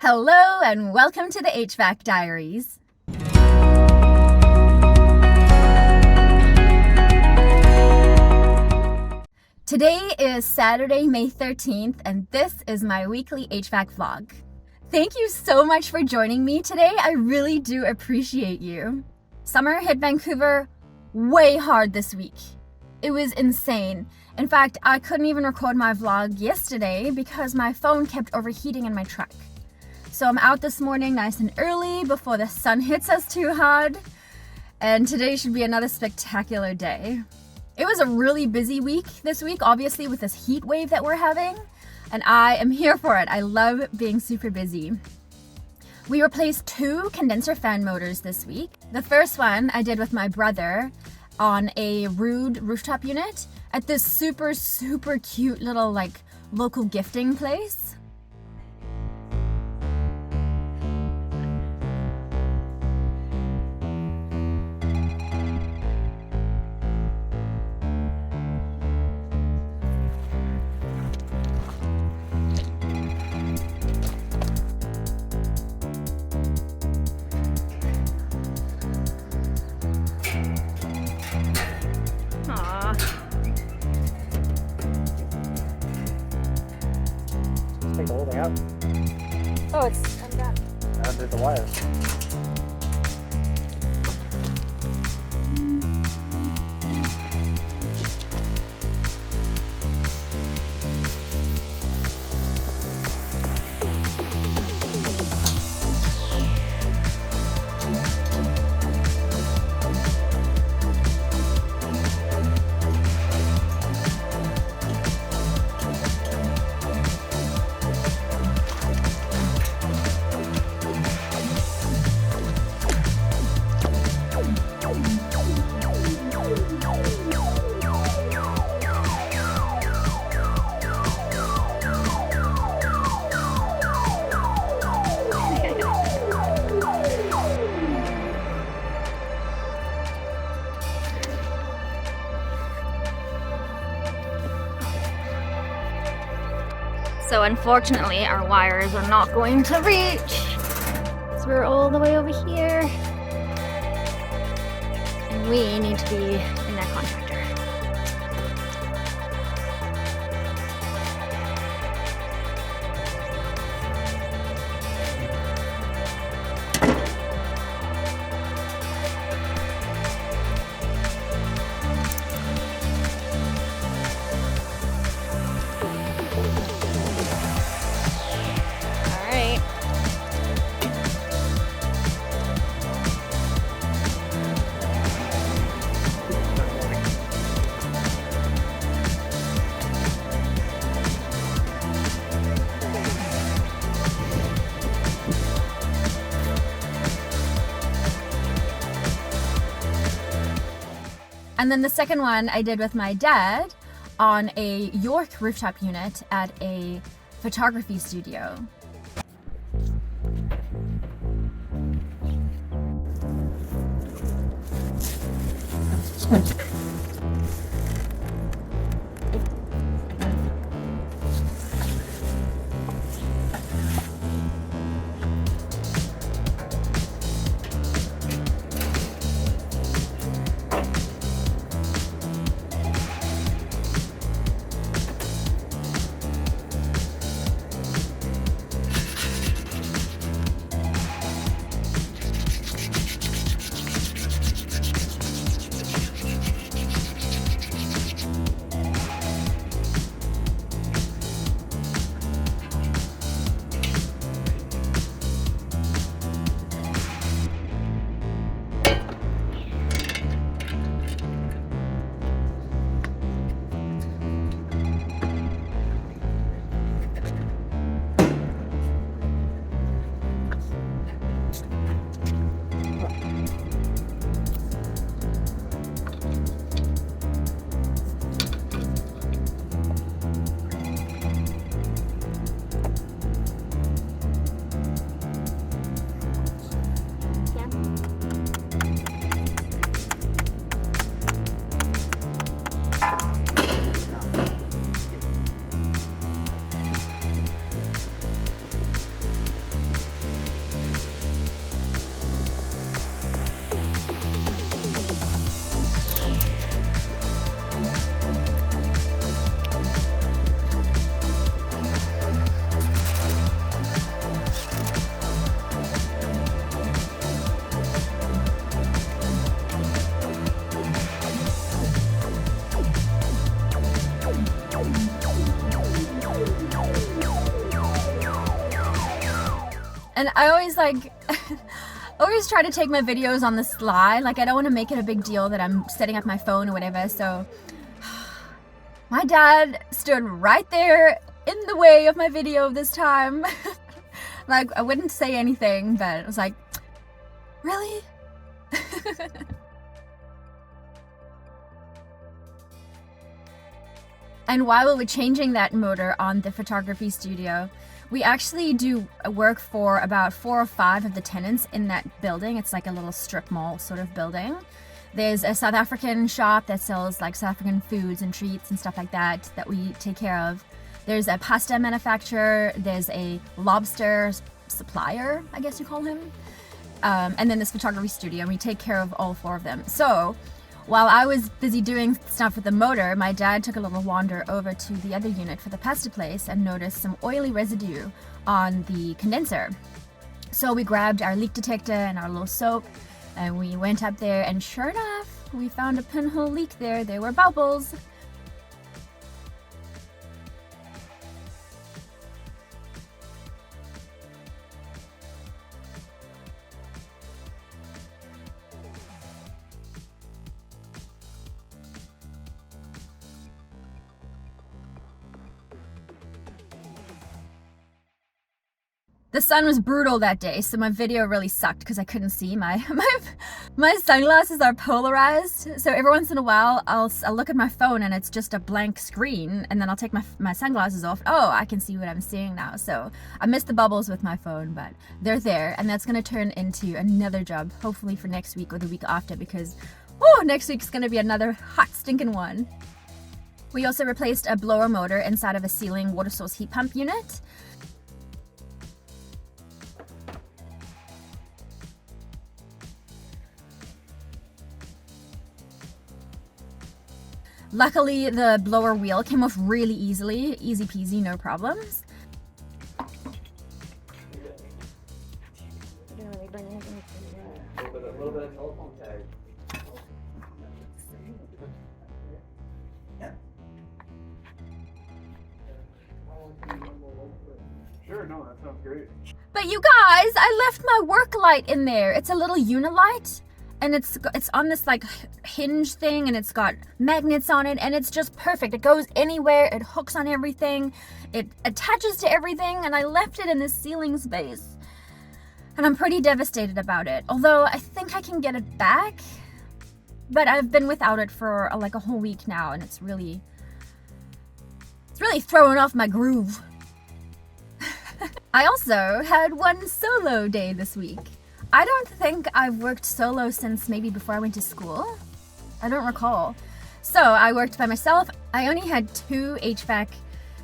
Hello and welcome to the HVAC Diaries. Today is Saturday, May 13th, and this is my weekly HVAC vlog. Thank you so much for joining me today. I really do appreciate you. Summer hit Vancouver way hard this week. It was insane. In fact, I couldn't even record my vlog yesterday because my phone kept overheating in my truck. So I'm out this morning nice and early before the sun hits us too hard. And today should be another spectacular day. It was a really busy week this week, obviously with this heat wave that we're having. And I am here for it. I love being super busy. We replaced 2 condenser fan motors this week. The first one I did with my brother on a Rude rooftop unit at this super cute little local gifting place. Take the whole thing out. Oh, it's undone. Under the wire. So unfortunately our wires are not going to reach. So we're all the way over here. And we need to be in that contractor. And then the second one I did with my dad on a York rooftop unit at a photography studio. And I always like, always try to take my videos on the sly. Like I don't want to make it a big deal that I'm setting up my phone or whatever. So my dad stood right there in the way of my video this time. Like I wouldn't say anything, but it was like, really? And while we were changing that motor on the photography studio, we actually do work for about 4 or 5 of the tenants in that building. It's like a little strip mall sort of building. There's a South African shop that sells like South African foods and treats and stuff like that that we take care of. There's a pasta manufacturer. There's a lobster supplier, I guess you call him. And then this photography studio, and we take care of all 4 of them. So while I was busy doing stuff with the motor, my dad took a little wander over to the other unit for the pasta place and noticed some oily residue on the condenser. So we grabbed our leak detector and our little soap, and we went up there, and sure enough, we found a pinhole leak there. There were bubbles. The sun was brutal that day, so my video really sucked because I couldn't see. My sunglasses are polarized, so every once in a while I'll look at my phone and it's just a blank screen, and then I'll take my sunglasses off. Oh, I can see what I'm seeing now. So I missed the bubbles with my phone, but they're there, and that's going to turn into another job, hopefully for next week or the week after, because next week's going to be another hot stinking one. We also replaced a blower motor inside of a ceiling water source heat pump unit. Luckily, the blower wheel came off really easily, easy peasy, no problems. Sure, no, that sounds great. But you guys, I left my work light in there. It's a little unilight. And it's on this like hinge thing, and it's got magnets on it, and it's just perfect. It goes anywhere, it hooks on everything, it attaches to everything, and I left it in this ceiling space. And I'm pretty devastated about it. Although I think I can get it back, but I've been without it for like a whole week now, and it's really throwing off my groove. I also had one solo day this week. I don't think I've worked solo since maybe before I went to school. I don't recall. So I worked by myself. I only had 2 HVAC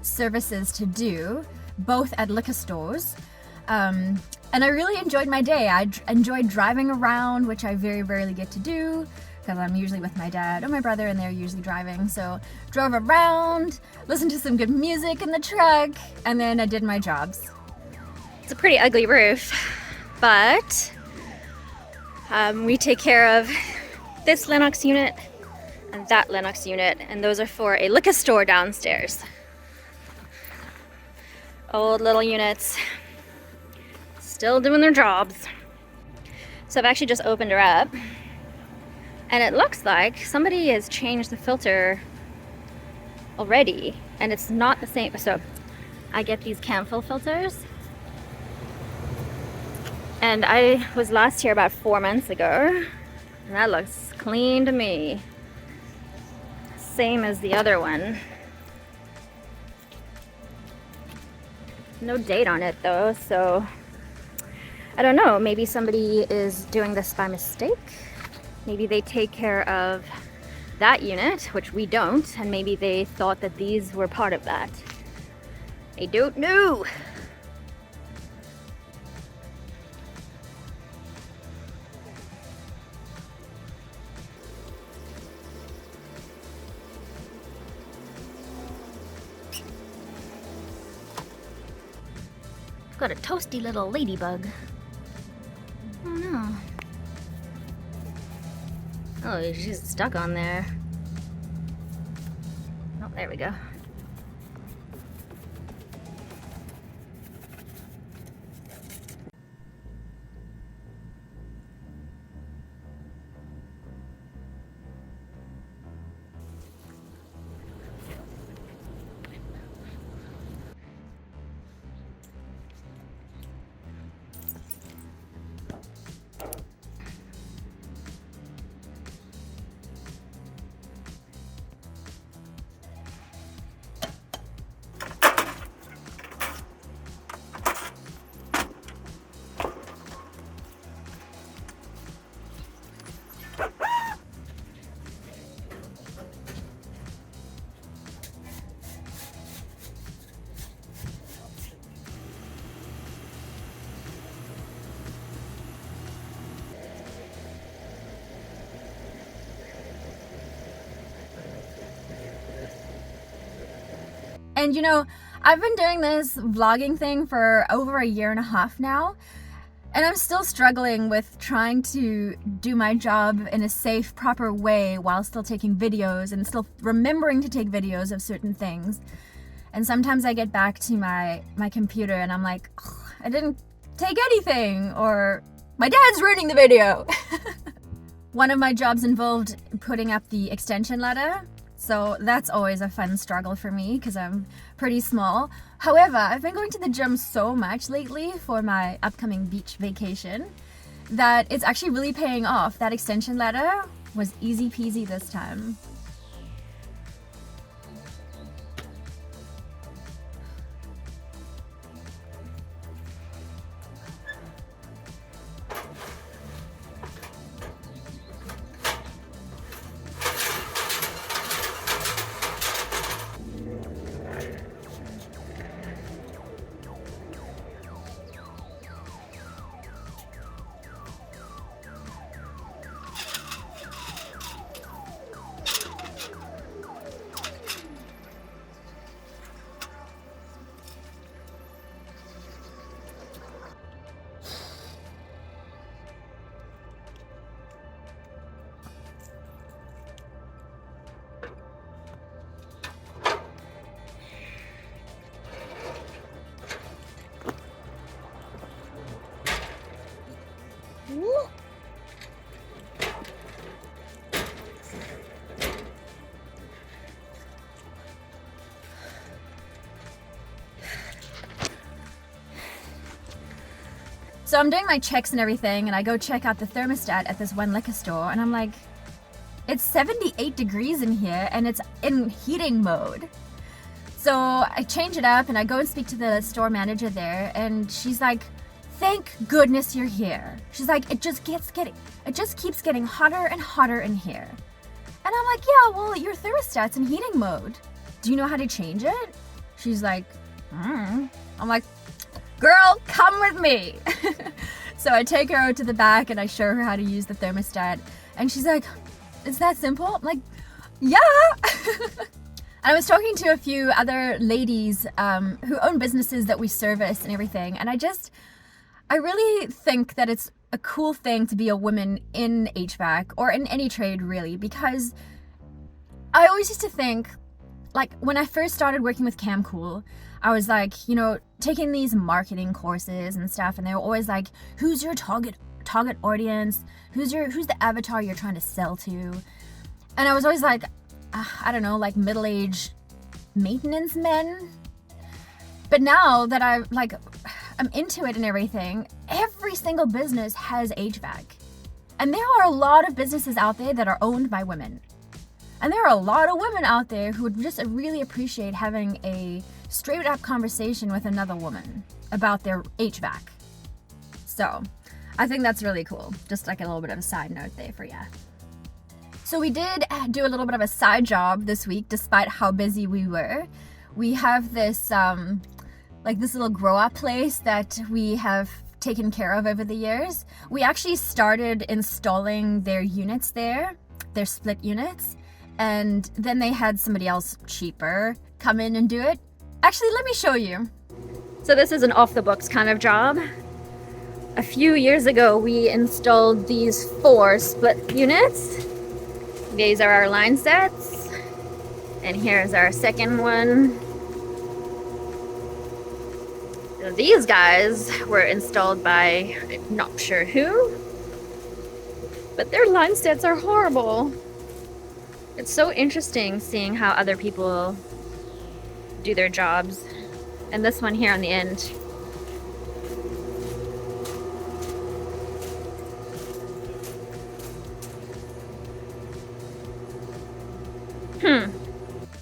services to do, both at liquor stores. And I really enjoyed my day. I enjoyed driving around, which I very rarely get to do because I'm usually with my dad or my brother, and they're usually driving. So drove around, listened to some good music in the truck, and then I did my jobs. It's a pretty ugly roof, but we take care of this Lennox unit and that Lennox unit, and those are for a liquor store downstairs. Old little units, still doing their jobs. So I've actually just opened her up, and it looks like somebody has changed the filter already, and it's not the same. So I get these Camfil filters, and I was last here about 4 months ago, and that looks clean to me. Same as the other one. No date on it though, so I don't know, maybe somebody is doing this by mistake. Maybe they take care of that unit, which we don't, and maybe they thought that these were part of that. I don't know. Got a toasty little ladybug. Oh no. Oh, she's stuck on there. Oh, there we go. And I've been doing this vlogging thing for over a year and a half now, and I'm still struggling with trying to do my job in a safe, proper way while still taking videos and still remembering to take videos of certain things. And sometimes I get back to my computer and I'm like, oh, I didn't take anything, or my dad's ruining the video. One of my jobs involved putting up the extension ladder, so that's always a fun struggle for me because I'm pretty small. However, I've been going to the gym so much lately for my upcoming beach vacation that it's actually really paying off. That extension ladder was easy peasy this time. So I'm doing my checks and everything, and I go check out the thermostat at this one liquor store, and I'm like, it's 78 degrees in here, and it's in heating mode. So I change it up, and I go and speak to the store manager there, and she's like, thank goodness you're here. She's like, it just keeps getting hotter and hotter in here. And I'm like, yeah, well, your thermostat's in heating mode. Do you know how to change it? She's like, I'm like, girl, come with me. So I take her out to the back and I show her how to use the thermostat. And she's like, it's that simple? I'm like, yeah. I was talking to a few other ladies who own businesses that we service and everything. And I really think that it's a cool thing to be a woman in HVAC or in any trade really, because I always used to think, like when I first started working with CamCool, I was like, taking these marketing courses and stuff, and they were always like, who's your target audience? Who's the avatar you're trying to sell to? And I was always like, I don't know, like middle-aged maintenance men. But now that I'm into it and everything, every single business has HVAC. And there are a lot of businesses out there that are owned by women. And there are a lot of women out there who would just really appreciate having a straight up conversation with another woman about their HVAC. So I think that's really cool. Just like a little bit of a side note there for you. So we did do a little bit of a side job this week, despite how busy we were. We have this this little grow up place that we have taken care of over the years. We actually started installing their units there, their split units, and then they had somebody else cheaper come in and do it. Actually, let me show you. So this is an off-the-books kind of job. A few years ago, we installed these 4 split units. These are our line sets. And here's our second one. Now, these guys were installed by, I'm not sure who, but their line sets are horrible. It's so interesting seeing how other people do their jobs. And this one here on the end.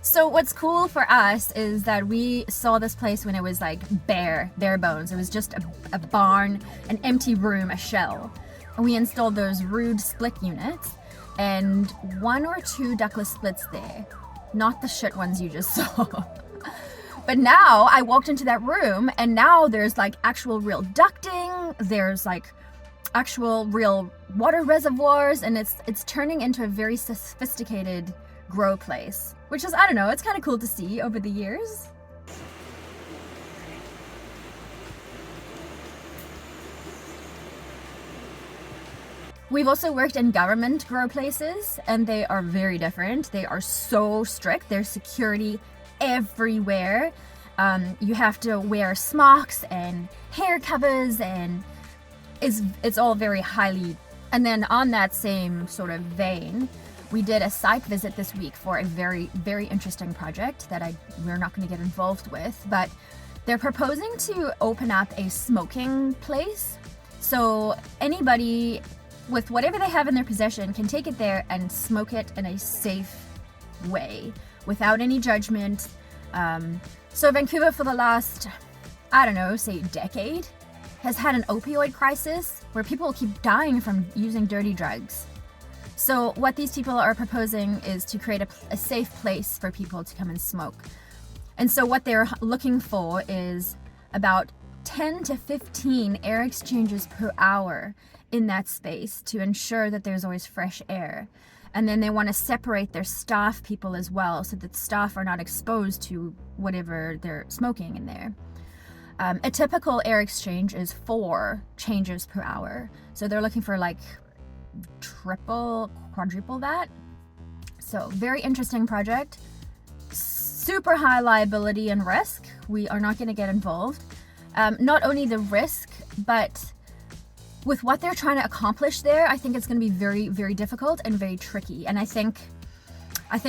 So what's cool for us is that we saw this place when it was like bare bones. It was just a barn, an empty room, a shell. And we installed those rude split units and 1 or 2 ductless splits there. Not the shit ones you just saw. But now I walked into that room and now there's like actual real ducting, there's like actual real water reservoirs, and it's turning into a very sophisticated grow place, which is, I don't know, it's kind of cool to see over the years. We've also worked in government grow places, and they are very different. They are so strict. There's security everywhere. You have to wear smocks and hair covers, and it's all very highly. And then on that same sort of vein, we did a site visit this week for a very, very interesting project that we're not going to get involved with, but they're proposing to open up a smoking place. So anybody with whatever they have in their possession can take it there and smoke it in a safe way without any judgment. So Vancouver for the last, I don't know, say decade, has had an opioid crisis where people keep dying from using dirty drugs. So what these people are proposing is to create a safe place for people to come and smoke. And so what they're looking for is about 10 to 15 air exchanges per hour in that space to ensure that there's always fresh air. And then they want to separate their staff people as well, so that staff are not exposed to whatever they're smoking in there. A typical air exchange is 4 changes per hour. So they're looking for like triple, quadruple that. So very interesting project. Super high liability and risk. We are not going to get involved. Not only the risk, but with what they're trying to accomplish there, I think it's going to be very, very difficult and very tricky. And I think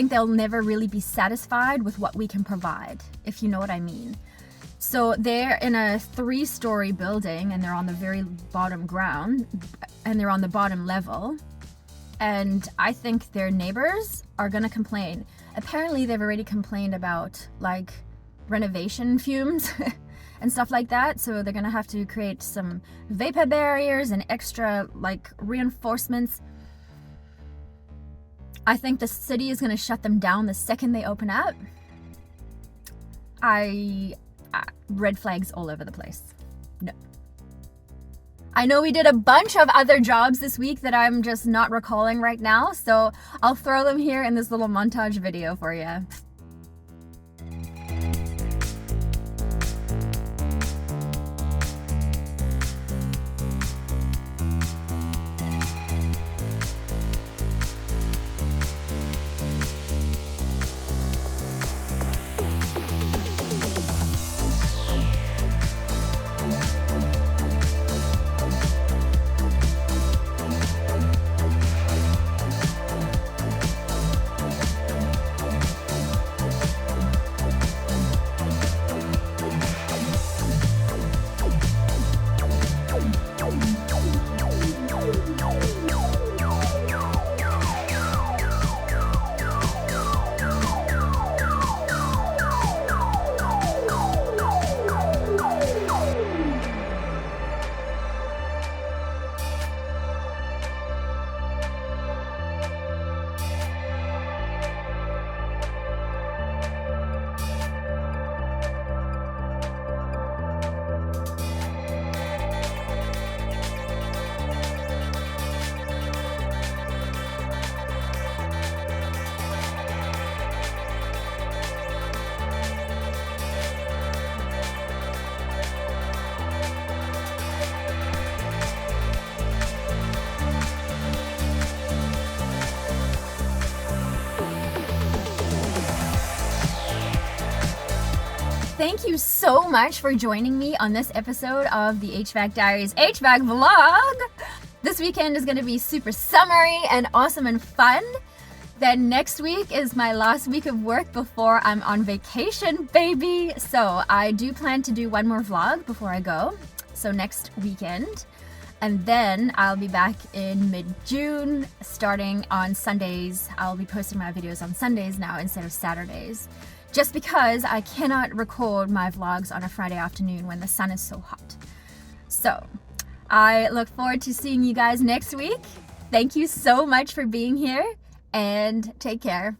they'll never really be satisfied with what we can provide, if you know what I mean. So they're in a 3-story building, and they're on the very bottom ground, and they're on the bottom level. And I think their neighbors are going to complain. Apparently they've already complained about like renovation fumes and stuff like that. So they're going to have to create some vapor barriers and extra like reinforcements. I think the city is going to shut them down the second they open up. Red flags all over the place. No. I know we did a bunch of other jobs this week that I'm just not recalling right now, so I'll throw them here in this little montage video for you. Thank you so much for joining me on this episode of the HVAC Diaries HVAC vlog. This weekend is going to be super summery and awesome and fun. Then next week is my last week of work before I'm on vacation, baby. So I do plan to do one more vlog before I go. So next weekend. And then I'll be back in mid-June, starting on Sundays. I'll be posting my videos on Sundays now instead of Saturdays. Just because I cannot record my vlogs on a Friday afternoon when the sun is so hot. So I look forward to seeing you guys next week. Thank you so much for being here, and take care.